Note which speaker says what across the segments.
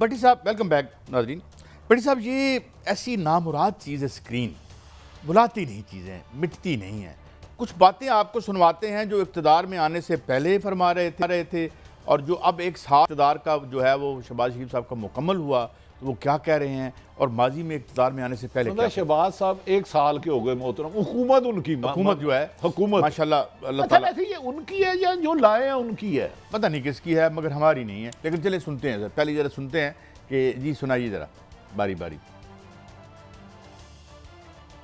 Speaker 1: भट्टी साहब welcome back नाज़रीन। भट्टी साहब ये ऐसी नामुराद चीज़ है, स्क्रीन बुलाती नहीं, चीज़ें मिटती नहीं हैं। कुछ बातें आपको सुनवाते हैं जो इक़्तिदार में आने से पहले फरमा रहे थे और जो अब एक साल इक़्तिदार का जो है वो शहबाज शरीफ साहब का मुकम्मल हुआ तो वो क्या कह रहे हैं और माजी में इक़्तिदार में आने से पहले
Speaker 2: शहबाज साहब एक साल के हो गए मोहतरम। हुकूमत उनकी,
Speaker 1: हुकूमत जो है
Speaker 2: हुकूमत
Speaker 1: माशाल्लाह अल्लाह ताला
Speaker 2: ये उनकी है या जो लाए हैं उनकी है,
Speaker 1: पता नहीं किसकी है मगर हमारी नहीं है। लेकिन चले सुनते हैं, पहले ज़रा सुनते हैं कि जी सुनाइए ज़रा बारी बारी।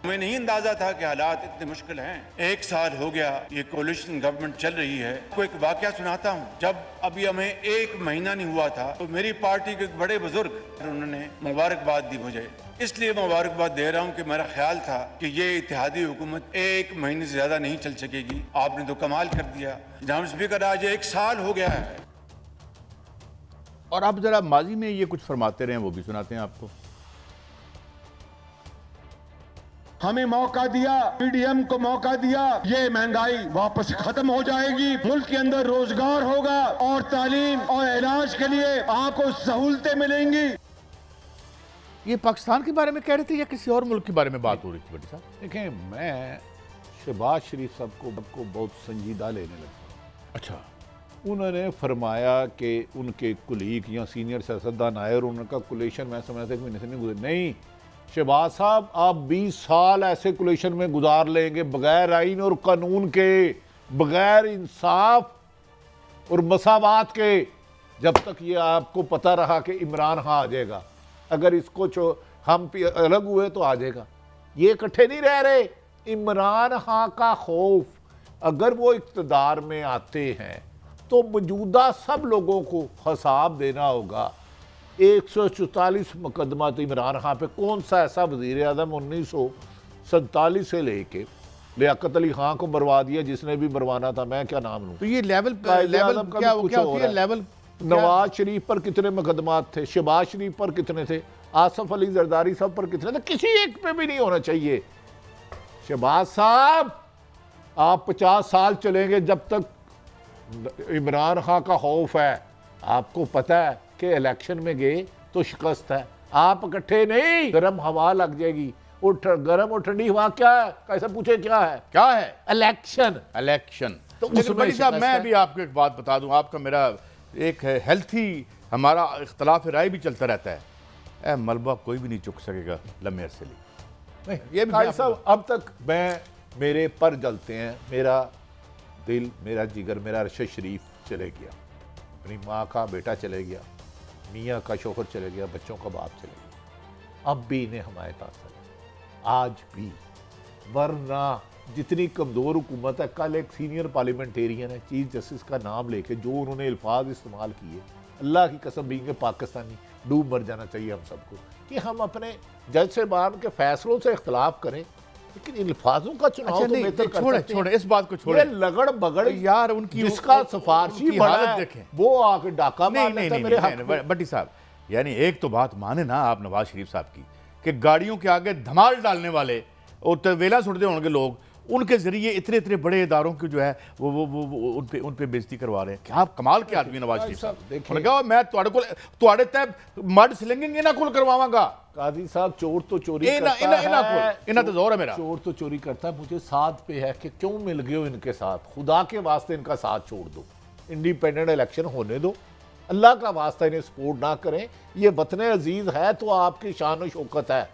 Speaker 3: हमें नहीं अंदाजा था कि हालात इतने मुश्किल हैं। एक साल हो गया ये कोलिशन गवर्नमेंट चल रही है। कोई एक वाकया सुनाता हूँ। जब अभी हमें एक महीना नहीं हुआ था तो मेरी पार्टी के एक बड़े बुजुर्ग उन्होंने मुबारकबाद दी मुझे। इसलिए मुबारकबाद दे रहा हूँ कि मेरा ख्याल था कि ये इत्तेहादी हुकूमत एक महीने से ज्यादा नहीं चल सकेगी। आपने तो कमाल कर दिया जनाब स्पीकर, आज एक साल हो गया है।
Speaker 1: और आप जरा माजी में ये कुछ फरमाते रहे वो भी सुनाते हैं आपको।
Speaker 4: हमें मौका दिया, पीडीएम को मौका दिया, ये महंगाई वापस खत्म हो जाएगी, मुल्क के अंदर रोजगार होगा और तालीम और इलाज के लिए आपको सहूलतें मिलेंगी।
Speaker 1: ये पाकिस्तान के बारे में कह रहे थे या किसी और मुल्क के बारे में बात हो रही थी भट्टी साहब?
Speaker 2: देखें मैं शहबाज शरीफ साहब को बहुत संजीदा लेने लगा।
Speaker 1: अच्छा,
Speaker 2: उन्होंने फरमाया कि उनके कुलीग या सीनियर सियासतदान आए और उनका कुलेशन मैं समझा था एक महीने से नहीं गुजरे। नहीं शहबाज साहब, आप 20 साल ऐसे कुलेशन में गुजार लेंगे बगैर आइन और कानून के, बगैर इंसाफ और मसावात के, जब तक ये आपको पता रहा कि इमरान खां आ जाएगा। अगर इसको हम अलग हुए तो आ जाएगा। ये इकट्ठे नहीं रह रहे। इमरान खां का खौफ, अगर वो इक़्तिदार में आते हैं तो मौजूदा सब लोगों को हिसाब देना होगा। 144 मुकदमा तो इमरान खां पे, कौन सा ऐसा वज़ीर आज़म 1947 से लेके लियाकत अली खां को मरवा दिया जिसने भी मरवाना था, मैं क्या नाम लूं।
Speaker 1: तो ये लेवल क्या होती है लेवल?
Speaker 2: नवाज शरीफ पर कितने मुकदमात थे, शहबाज शरीफ पर कितने थे, आसफ अली जरदारी साहब पर कितने थे? किसी एक पे भी नहीं होना चाहिए। शहबाज साहब आप 50 साल चलेंगे जब तक इमरान खां का खौफ है। आपको पता है कि इलेक्शन में गए तो शिकस्त है, आप इकट्ठे नहीं, गर्म हवा लग जाएगी। गर्म और ठंडी हवा क्या है, कैसे पूछे क्या है इलेक्शन।
Speaker 1: तो भट्टी साहब मैं भी आपको एक बात बता दूं, आपका मेरा एक हेल्थी हमारा इख्तलाफ राय भी चलता रहता है। मलबा कोई भी नहीं चुक सकेगा लम्हे अरसे लिए।
Speaker 2: ये भी साहब अब तक मेरे पर जलते हैं, मेरा दिल, मेरा जिगर, मेरा अरशद शरीफ चले गया, अपनी माँ का बेटा चले गया, मियाँ का शोहर चले गया, बच्चों का बाप चले गया। अब भी इन्हें हमारे पास है, आज भी, वरना जितनी कमज़ोर हुकूमत है। कल एक सीनियर पार्लियामेंटेरियन है, चीफ जस्टिस का नाम लेके जो उन्होंने अल्फाज इस्तेमाल किए, अल्लाह की कसम भी पाकिस्तानी डूब मर जाना चाहिए हम सबको कि हम अपने जज साहबान के फैसलों से इख्तलाफ करें, लेकिन अल्फाजों का चुनाव तो बेहतर कर सकते हैं।
Speaker 1: छोड़े इस बात को, छोड़े
Speaker 2: लगड़ बगड़
Speaker 1: यार उनकी
Speaker 2: जिसका सिफारशी हालत
Speaker 1: देखें
Speaker 2: वो आके डाका मार लेता है मेरे हक में।
Speaker 1: भट्टी साहब यानी एक तो बात माने ना आप नवाज शरीफ साहब की कि गाड़ियों के आगे धमाल डालने वाले और तवेला सुटते होंगे लोग, उनके जरिए इतने बड़े इदारों की जो है वो उन पे बेइज्जती करवा रहे हैं। क्या आप कमाल के आदमी नवाज शरीफ साहब। उन्होंने कहा मैं तुहाड़े ते मड स्लिंगिंग इन्हां कोल करवावांगा।
Speaker 2: काजी साहब चोर तो चोरी
Speaker 1: इन्हां तो जोर है मेरा,
Speaker 2: चोर तो चोरी करता है। मुझे साथ पे है कि क्यों मिल गए हो इनके साथ, खुदा के वास्ते इनका साथ छोड़ दो, इंडिपेंडेंट इलेक्शन होने दो, अल्लाह का वास्ता इन्हें सपोर्ट ना करें। ये वतन अजीज है तो आपकी शान शौकत है,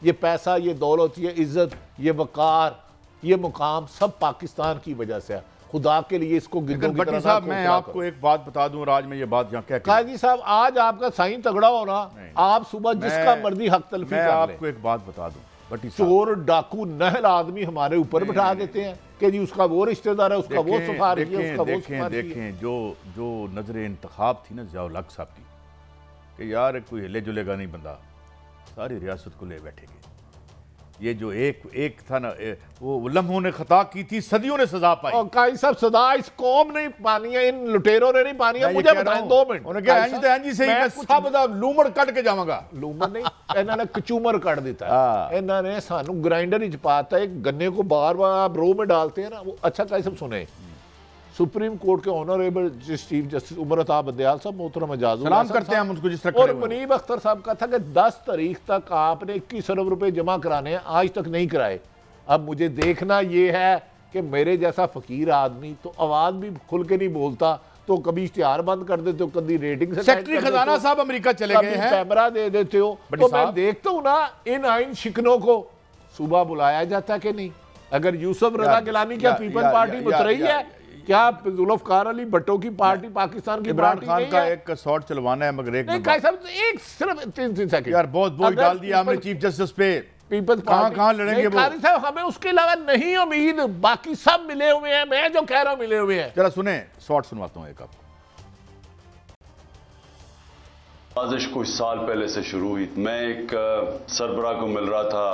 Speaker 2: ये पैसा, ये दौलत, ये इज्जत, ये वकार, ये मुकाम सब पाकिस्तान की वजह से है। खुदा के लिए इसको
Speaker 1: भट्टी साहब मैं आपको एक बात बता दूं, आज मैं ये बात यहाँ
Speaker 2: काजी साहब, आज आपका साईं तगड़ा होना, आप सुबह जिसका मर्जी हक तलफी कर लें।
Speaker 1: आपको एक बात बता दूं भट्टी साहब,
Speaker 2: चोर डाकू नहल आदमी हमारे ऊपर बिठा देते हैं कि जी उसका वो रिश्तेदार है, उसका वो सिफारिश है, उसका वो सिफारिश है।
Speaker 1: देखें जो नजर इंतखाब थी ना ज़ियाउल हक साहब की कि यार कोई हिले जुलेगा नहीं बंदा, सारी रियासत को ले बैठेंगे। ये जो एक था ना, वो लम्हों ने खता की थी, सदियों ने सजा पाई।
Speaker 2: और काई साहब सदा इस कौम ने पानी है, इन लुटेरों ने नहीं पानी है। मुझे बताएं 2 मिनट।
Speaker 1: उन्होंने कहा एंजी से मैं सब दा लूमड़ कट के जावांगा।
Speaker 2: लूमड़ नहीं, इन्होंने कचूमर काट देता है। इन्होंने सानू ग्राइंडर च पाता है, गन्ने को बार बार आप रो में डालते हैं ना वो। अच्छा काई साहब सुने, सुप्रीम कोर्ट के honourable chief justice Umar Ata Bandial साहब, मोहतरम एजाज
Speaker 1: सलाम करते हैं हम उनको जिस तरह
Speaker 2: और मुनीब अख्तर साहब का था कि 10 तारीख तक आपने 21 अरब रुपए जमा कराने हैं, आज तक नहीं कराए। अब मुझे देखना ये है कि मेरे जैसा फकीर आदमी तो आवाज भी खुल के नहीं बोलता, तो कभी इश्तिहार बंद कर देते हो, कभी रेटिंग से
Speaker 1: सेक्रेटरी खजाना साहब अमेरिका चले गए हैं,
Speaker 2: कैमरा दे देते हो, तो मैं देखता हूँ ना इन आइन शिकनों को सुबह बुलाया जाता है कि नहीं। अगर यूसुफ रजा गिलानी क्या पीपल पार्टी मुत रही है, क्या जुल्फकार अली भट्टो की पार्टी पाकिस्तान की
Speaker 1: इमरान खान का एक शॉट चलवाना है मगर
Speaker 2: एक सिर्फ 3 सेकंड
Speaker 1: यार बहुत बोझ डाल दिया हमने चीफ जस्टिस पे।
Speaker 2: पीपल्स
Speaker 1: कहां लड़ेंगे वो
Speaker 2: साहब, हमें उसके अलावा नहीं उम्मीद, बाकी सब मिले हुए हैं, मैं जो कह रहा हूं मिले हुए हैं।
Speaker 1: जरा सुने शॉट सुनवाता हूं एक आपको।
Speaker 5: साजिश कुछ साल पहले से शुरू हुई। मैं एक सरबराह को मिल रहा था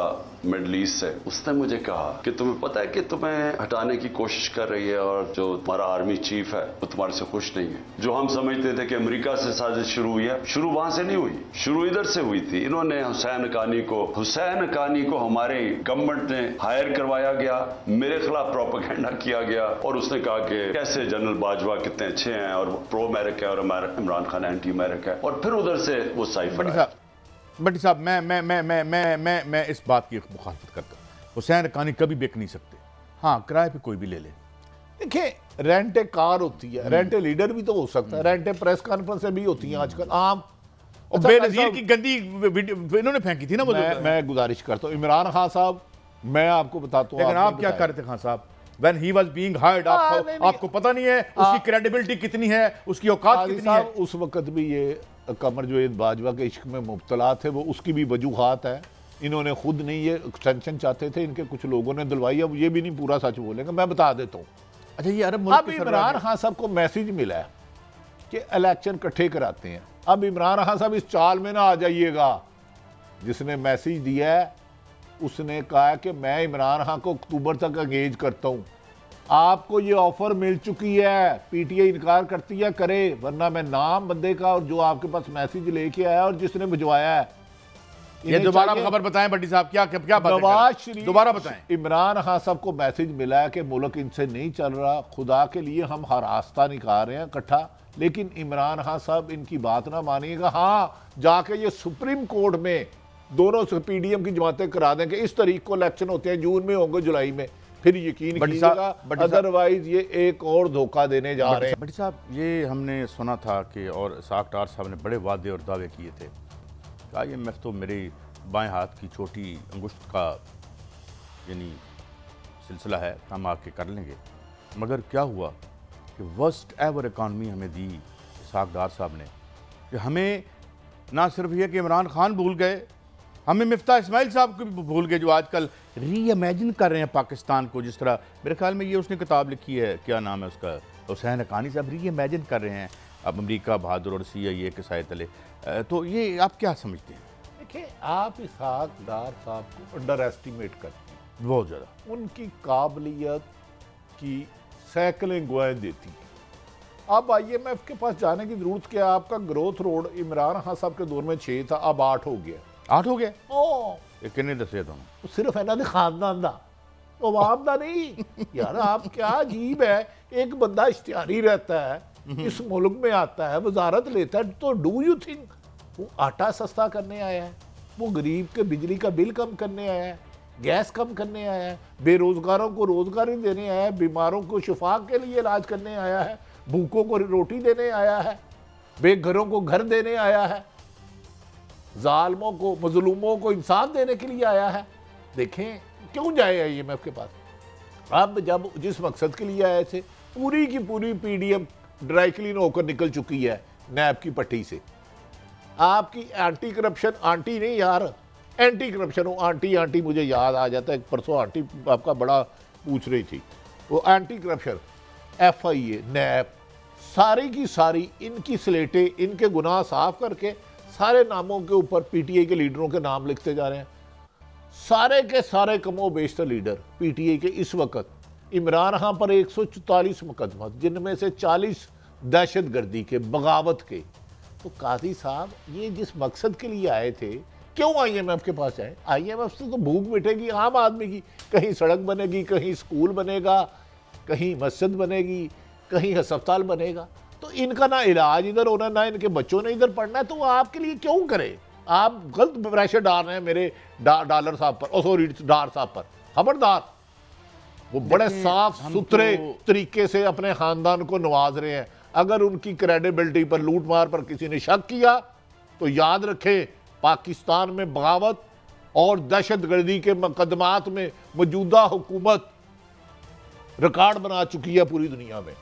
Speaker 5: मिडल ईस्ट से, उसने मुझे कहा कि तुम्हें पता है कि तुम्हें हटाने की कोशिश कर रही है और जो तुम्हारा आर्मी चीफ है वो तुम्हारे से खुश नहीं है। जो हम समझते थे कि अमेरिका से साजिश शुरू हुई है, शुरू वहां से नहीं हुई, शुरू इधर से हुई थी। इन्होंने हुसैन हक्कानी को हमारे गवर्नमेंट ने हायर करवाया गया, मेरे खिलाफ प्रोपेगेंडा किया गया और उसने कहा कि कैसे जनरल बाजवा कितने अच्छे हैं और प्रो अमेरिका है और इमरान खान एंटी अमेरिका है, और फिर उधर से वो साइफर।
Speaker 1: भट्टी साहब मैं इस बात की मुखालफत करता हूँ। हुसैन हक्कानी कभी बिक नहीं सकते। हाँ, किराए पे कोई भी ले ले।
Speaker 2: देखिए, रेंट ए कार होती है, रेंट ए लीडर भी तो हो सकता है, रेंट ए प्रेस कॉन्फ्रेंस भी होती हैं आजकल आम।
Speaker 1: और बेनजीर की गंदी वीडियो इन्होंने फेंकी थी ना।
Speaker 2: मैं गुजारिश करता हूँ इमरान खान साहब, मैं आपको बताता हूँ,
Speaker 1: लेकिन आप क्या कर रहे थे खान साहब when he was being hired? आपको पता नहीं है उसकी क्रेडिबिलिटी कितनी है, उसकी औकात कितनी है?
Speaker 2: उस वक्त भी ये कमर जो बाजवा के इश्क में मुब्तला थे, वो उसकी भी वजूहात है। इन्होंने खुद नहीं ये एक्सटेंशन चाहते थे, इनके कुछ लोगों ने दिलवाई। अब ये भी नहीं पूरा सच बोलेंगे, मैं बता देता हूँ।
Speaker 1: अच्छा, ये
Speaker 2: अब इमरान खान साहब को मैसेज मिला है कि इलेक्शन इकट्ठे कराते हैं। अब इमरान खान साहब इस चाल में ना आ जाइएगा। जिसने मैसेज दिया है उसने कहा कि मैं इमरान खान को अक्टूबर तक एंगेज करता हूँ। आपको ये ऑफर मिल चुकी है, पीटीआई इनकार करती है करे, वरना मैं नाम बंदे का और जो आपके पास मैसेज लेके आया और जिसने भिजवाया है,
Speaker 1: ये दोबारा खबर बताएं भट्टी साहब, क्या
Speaker 2: नवाज शरीफ
Speaker 1: दोबारा बताएं।
Speaker 2: इमरान खान साहब को मैसेज मिला है कि मुल्क इनसे नहीं चल रहा, खुदा के लिए हम हर रास्ता निकाल रहे हैं इकट्ठा, लेकिन इमरान खान साहब इनकी बात ना मानिएगा। हाँ, जाके ये सुप्रीम कोर्ट में दोनों पीडीएम की जमातें करा दें कि इस तारीख को इलेक्शन होते हैं, जून में होंगे, जुलाई में, फिर यकीन कीजिएगा, अदरवाइज ये एक और धोखा देने जा रहे हैं।
Speaker 1: भट्टी साहब, ये हमने सुना था कि और इसाक डार साहब ने बड़े वादे और दावे किए थे, IMF तो मेरे बाएं हाथ की छोटी अंगुष्ठ का यानी सिलसिला है, हम आके कर लेंगे। मगर क्या हुआ कि वर्स्ट एवर इकॉनमी हमें दी इसाक डार साहब ने, कि हमें ना सिर्फ ये कि इमरान खान भूल गए, हमें मिफ्ता इस्माइल साहब को भी भूल गए, जो आजकल री इमेजिन कर रहे हैं पाकिस्तान को। जिस तरह मेरे ख्याल में ये उसने किताब लिखी है, क्या नाम है उसका, हुसैन हक्कानी साहब री इमेजिन कर रहे हैं अब अमेरिका बहादुर और CIA के साए तले। तो ये आप क्या समझते हैं?
Speaker 2: देखिए, आप इसाक डार साहब को अंडर एस्टिमेट करते हैं
Speaker 1: बहुत ज़्यादा।
Speaker 2: उनकी काबिलियत की सैकड़ें गवाहें देती हैं। अब IMF के पास जाने की जरूरत क्या? आपका ग्रोथ रोड इमरान खान साहब के दौर में 6 था, अब 8 हो गया।
Speaker 1: 8 हो गया?
Speaker 2: ओ
Speaker 1: कितने दसे दोनों
Speaker 2: सिर्फ इन्होंने खानदान दा तो आवाम दा नहीं यार। आप क्या अजीब है, एक बंदा इश्तिहारी रहता है, इस मुल्क में आता है, वजारत लेता है, तो डू यू थिंक वो आटा सस्ता करने आया है? वो गरीब के बिजली का बिल कम करने आया है, गैस कम करने आया है, बेरोजगारों को रोजगारी देने आया है, बीमारों को शिफा के लिए इलाज करने आया है, भूखों को रोटी देने आया है, बेघरों को घर देने आया है, जालिमों को मजलूमों को इंसाफ देने के लिए आया है। देखें क्यों जाए IMF के पास। अब जब जिस मकसद के लिए आए थे, पूरी की पूरी PDM ड्राई क्लीन होकर निकल चुकी है नैब की पट्टी से। आपकी एंटी करप्शन आंटी नहीं यार, एंटी करप्शन, वो आंटी मुझे याद आ जाता है, परसों आंटी आपका बड़ा पूछ रही थी, वो एंटी करप्शन FIA नैब सारी की सारी इनकी स्लेटें, इनके गुनाह साफ करके सारे नामों के ऊपर PTI के लीडरों के नाम लिखते जा रहे हैं। सारे के सारे कमो बेशतर लीडर PTI के इस वक्त इमरान खान पर 144 मुकदमा, जिनमें से 40 दहशतगर्दी के, बगावत के। तो काजी साहब ये जिस मकसद के लिए आए थे, क्यों IMF के पास आए? IMF से तो भूख मिटेगी आम आदमी की, कहीं सड़क बनेगी, कहीं स्कूल बनेगा, कहीं मस्जिद बनेगी, कहीं अस्पताल बनेगा। तो इनका ना इलाज इधर होना, ना इनके बच्चों ने इधर पढ़ना है, तो वो आपके लिए क्यों करे? आप गलत प्रेशर डाल रहे हैं मेरे डॉलर साहब पर, सॉरी डार साहब पर। खबरदार, वो बड़े साफ सुथरे तरीके से अपने खानदान को नवाज रहे हैं। अगर उनकी क्रेडिबिलिटी पर, लूटमार पर किसी ने शक किया तो याद रखें, पाकिस्तान में बगावत और दहशतगर्दी के मुकदमात में मौजूदा हुकूमत रिकॉर्ड बना चुकी है पूरी दुनिया में।